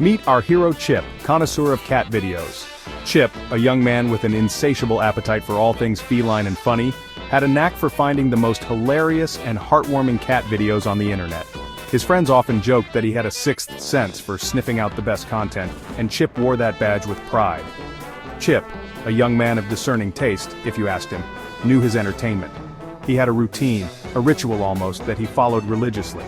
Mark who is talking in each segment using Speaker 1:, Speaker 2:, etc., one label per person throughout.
Speaker 1: Meet our hero Chip, connoisseur of cat videos. Chip, a young man with an insatiable appetite for all things feline and funny, had a knack for finding the most hilarious and heartwarming cat videos on the internet. His friends often joked that he had a sixth sense for sniffing out the best content, and Chip wore that badge with pride. Chip, a young man of discerning taste, if you asked him, knew his entertainment. He had a routine, a ritual almost, that he followed religiously.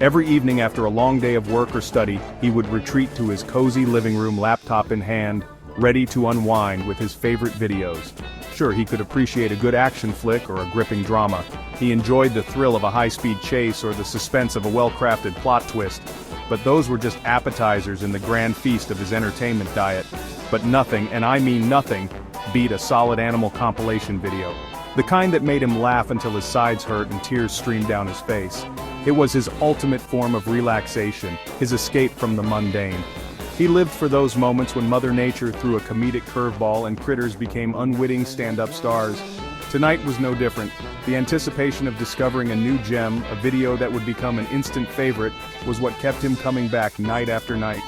Speaker 1: Every evening after a long day of work or study, he would retreat to his cozy living room, laptop in hand, ready to unwind with his favorite videos. Sure, he could appreciate a good action flick or a gripping drama. He enjoyed the thrill of a high-speed chase or the suspense of a well-crafted plot twist. But those were just appetizers in the grand feast of his entertainment diet. But nothing, and I mean nothing, beat a solid animal compilation video. The kind that made him laugh until his sides hurt and tears streamed down his face. It was his ultimate form of relaxation, his escape from the mundane. He lived for those moments when Mother Nature threw a comedic curveball and critters became unwitting stand-up stars. Tonight was no different. The anticipation of discovering a new gem, a video that would become an instant favorite, was what kept him coming back night after night.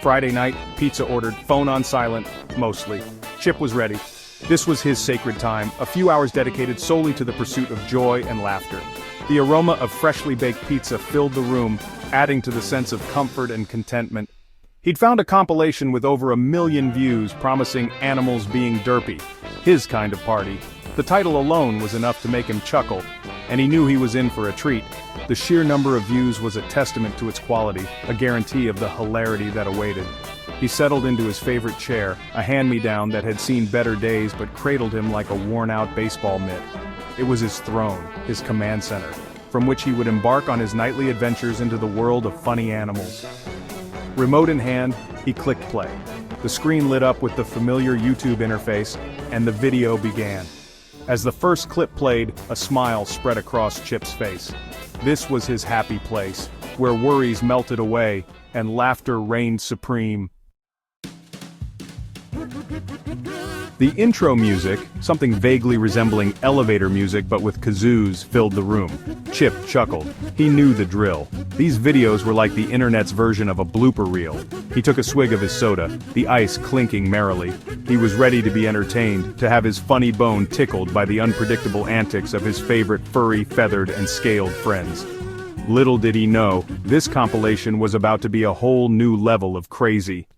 Speaker 1: Friday night, pizza ordered, phone on silent, mostly. Chip was ready. This was his sacred time, a few hours dedicated solely to the pursuit of joy and laughter. The aroma of freshly baked pizza filled the room, adding to the sense of comfort and contentment. He'd found a compilation with over 1 million views promising animals being derpy, his kind of party. The title alone was enough to make him chuckle, and he knew he was in for a treat. The sheer number of views was a testament to its quality, a guarantee of the hilarity that awaited. He settled into his favorite chair, a hand-me-down that had seen better days but cradled him like a worn-out baseball mitt. It was his throne, his command center, from which he would embark on his nightly adventures into the world of funny animals. Remote in hand, he clicked play. The screen lit up with the familiar YouTube interface, and the video began. As the first clip played, a smile spread across Chip's face. This was his happy place, where worries melted away, and laughter reigned supreme. The intro music, something vaguely resembling elevator music but with kazoos, filled the room. Chip chuckled. He knew the drill. These videos were like the internet's version of a blooper reel. He took a swig of his soda, the ice clinking merrily. He was ready to be entertained, to have his funny bone tickled by the unpredictable antics of his favorite furry, feathered, and scaled friends. Little did he know, this compilation was about to be a whole new level of crazy.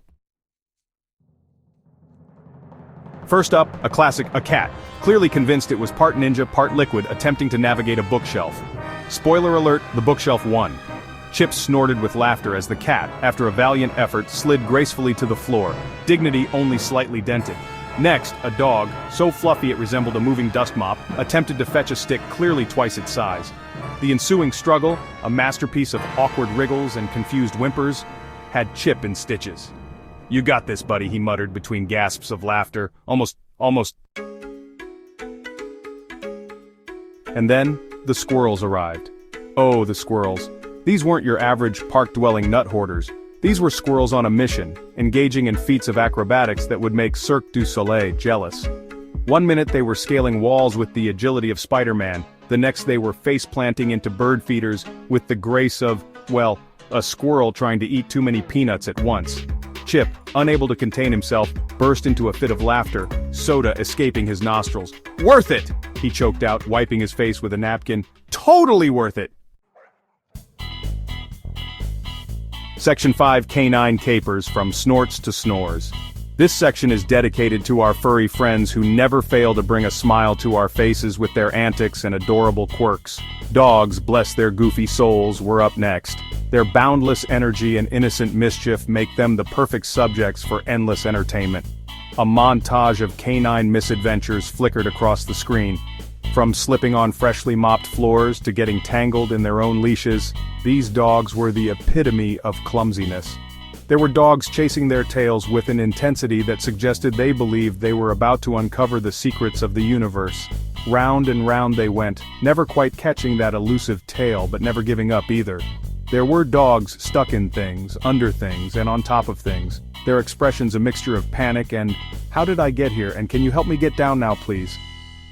Speaker 1: First up, a classic, a cat, clearly convinced it was part ninja, part liquid, attempting to navigate a bookshelf. Spoiler alert, the bookshelf won. Chip snorted with laughter as the cat, after a valiant effort, slid gracefully to the floor, dignity only slightly dented. Next, a dog, so fluffy it resembled a moving dust mop, attempted to fetch a stick clearly twice its size. The ensuing struggle, a masterpiece of awkward wriggles and confused whimpers, had Chip in stitches. "You got this, buddy," he muttered between gasps of laughter, almost. And then, the squirrels arrived. Oh, the squirrels. These weren't your average park-dwelling nut hoarders. These were squirrels on a mission, engaging in feats of acrobatics that would make Cirque du Soleil jealous. One minute they were scaling walls with the agility of Spider-Man, the next they were face-planting into bird feeders with the grace of, well, a squirrel trying to eat too many peanuts at once. Chip, unable to contain himself, burst into a fit of laughter, soda escaping his nostrils. "Worth it!" he choked out, wiping his face with a napkin. "Totally worth it!" Section 5 Canine Capers, from Snorts to Snores. This section is dedicated to our furry friends who never fail to bring a smile to our faces with their antics and adorable quirks. Dogs, bless their goofy souls, were up next. Their boundless energy and innocent mischief make them the perfect subjects for endless entertainment. A montage of canine misadventures flickered across the screen. From slipping on freshly mopped floors to getting tangled in their own leashes, these dogs were the epitome of clumsiness. There were dogs chasing their tails with an intensity that suggested they believed they were about to uncover the secrets of the universe. Round and round they went, never quite catching that elusive tail but never giving up either. There were dogs stuck in things, under things, and on top of things. Their expressions a mixture of panic and, "How did I get here, and can you help me get down now please?"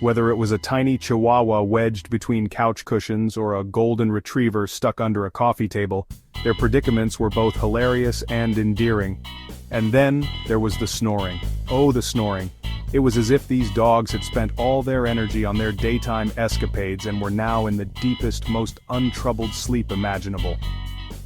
Speaker 1: Whether it was a tiny chihuahua wedged between couch cushions or a golden retriever stuck under a coffee table, Their predicaments were both hilarious and endearing. And then, there was the snoring. Oh, the snoring. It was as if these dogs had spent all their energy on their daytime escapades and were now in the deepest, most untroubled sleep imaginable.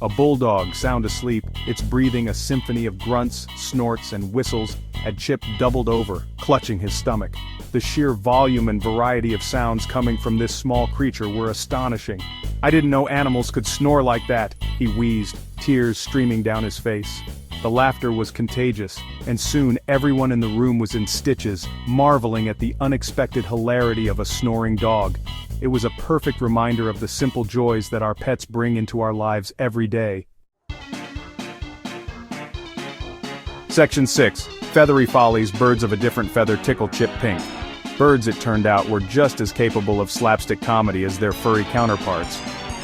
Speaker 1: A bulldog sound asleep, its breathing a symphony of grunts, snorts, and whistles, had Chip doubled over, clutching his stomach. The sheer volume and variety of sounds coming from this small creature were astonishing. "I didn't know animals could snore like that," he wheezed, tears streaming down his face. The laughter was contagious, and soon everyone in the room was in stitches, marveling at the unexpected hilarity of a snoring dog. It was a perfect reminder of the simple joys that our pets bring into our lives every day. Section 6. Feathery Follies. Birds of a different feather tickle Chip pink. Birds, it turned out, were just as capable of slapstick comedy as their furry counterparts.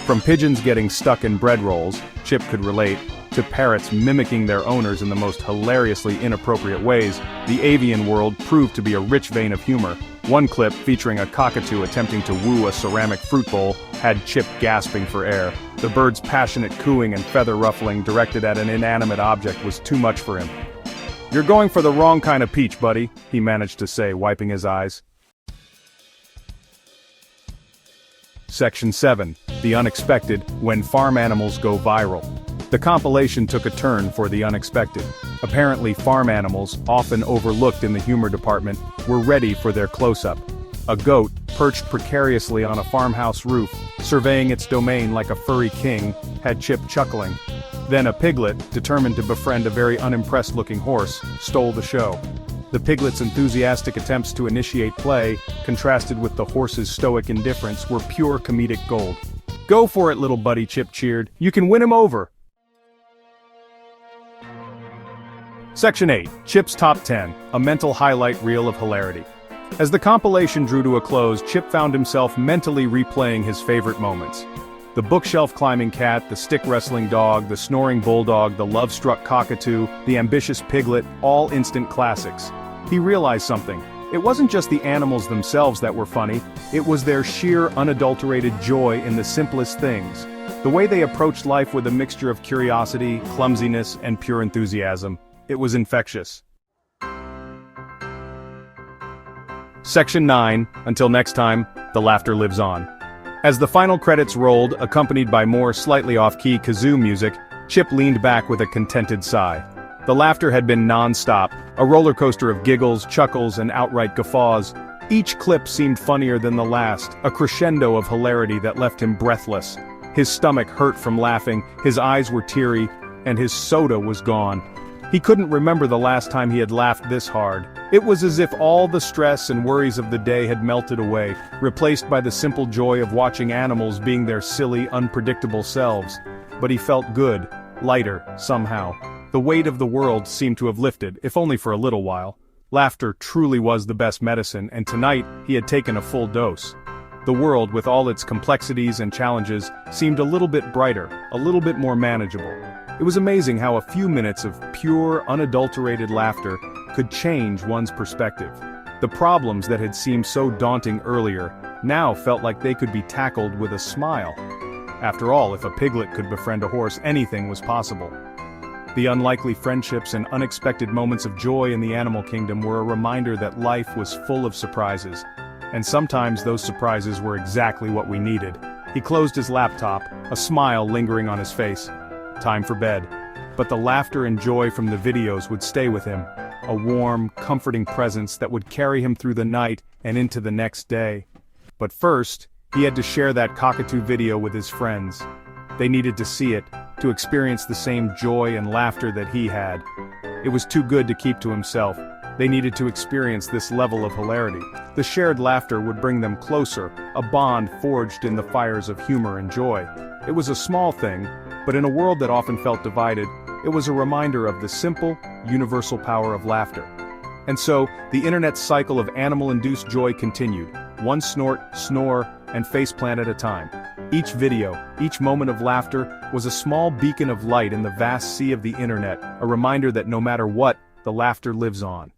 Speaker 1: From pigeons getting stuck in bread rolls, Chip could relate, to parrots mimicking their owners in the most hilariously inappropriate ways, the avian world proved to be a rich vein of humor. One clip, featuring a cockatoo attempting to woo a ceramic fruit bowl, had Chip gasping for air. The bird's passionate cooing and feather ruffling directed at an inanimate object was too much for him. "You're going for the wrong kind of peach, buddy," he managed to say, wiping his eyes. Section 7. The Unexpected, When Farm Animals Go Viral. The compilation took a turn for the unexpected. Apparently farm animals, often overlooked in the humor department, were ready for their close-up. A goat, perched precariously on a farmhouse roof, surveying its domain like a furry king, had Chip chuckling. Then a piglet, determined to befriend a very unimpressed-looking horse, stole the show. The piglet's enthusiastic attempts to initiate play, contrasted with the horse's stoic indifference, were pure comedic gold. "Go for it, little buddy," Chip cheered. "You can win him over." Section 8. Chip's Top 10, a mental highlight reel of hilarity. As the compilation drew to a close, Chip found himself mentally replaying his favorite moments. The bookshelf-climbing cat, the stick-wrestling dog, the snoring bulldog, the love-struck cockatoo, the ambitious piglet, all instant classics. He realized something. It wasn't just the animals themselves that were funny, it was their sheer, unadulterated joy in the simplest things. The way they approached life with a mixture of curiosity, clumsiness, and pure enthusiasm. It was infectious. Section 9. Until next time, the laughter lives on. As the final credits rolled, accompanied by more slightly off-key kazoo music, Chip leaned back with a contented sigh. The laughter had been non-stop, a roller coaster of giggles, chuckles, and outright guffaws. Each clip seemed funnier than the last, a crescendo of hilarity that left him breathless. His stomach hurt from laughing, his eyes were teary, and his soda was gone. He couldn't remember the last time he had laughed this hard. It was as if all the stress and worries of the day had melted away, replaced by the simple joy of watching animals being their silly, unpredictable selves. But he felt good, lighter, somehow. The weight of the world seemed to have lifted, if only for a little while. Laughter truly was the best medicine, and tonight he had taken a full dose. The world, with all its complexities and challenges, seemed a little bit brighter, a little bit more manageable. It was amazing how a few minutes of pure, unadulterated laughter could change one's perspective. The problems that had seemed so daunting earlier now felt like they could be tackled with a smile. After all, if a piglet could befriend a horse, anything was possible. The unlikely friendships and unexpected moments of joy in the animal kingdom were a reminder that life was full of surprises. And sometimes those surprises were exactly what we needed. He closed his laptop, a smile lingering on his face. Time for bed. But the laughter and joy from the videos would stay with him, a warm, comforting presence that would carry him through the night and into the next day. But first, he had to share that cockatoo video with his friends. They needed to see it, to experience the same joy and laughter that he had. It was too good to keep to himself. They needed to experience this level of hilarity. The shared laughter would bring them closer, a bond forged in the fires of humor and joy. It was a small thing, but in a world that often felt divided, it was a reminder of the simple, universal power of laughter. And so, the internet's cycle of animal-induced joy continued, one snort, snore, and faceplant at a time. Each video, each moment of laughter, was a small beacon of light in the vast sea of the internet, a reminder that no matter what, the laughter lives on.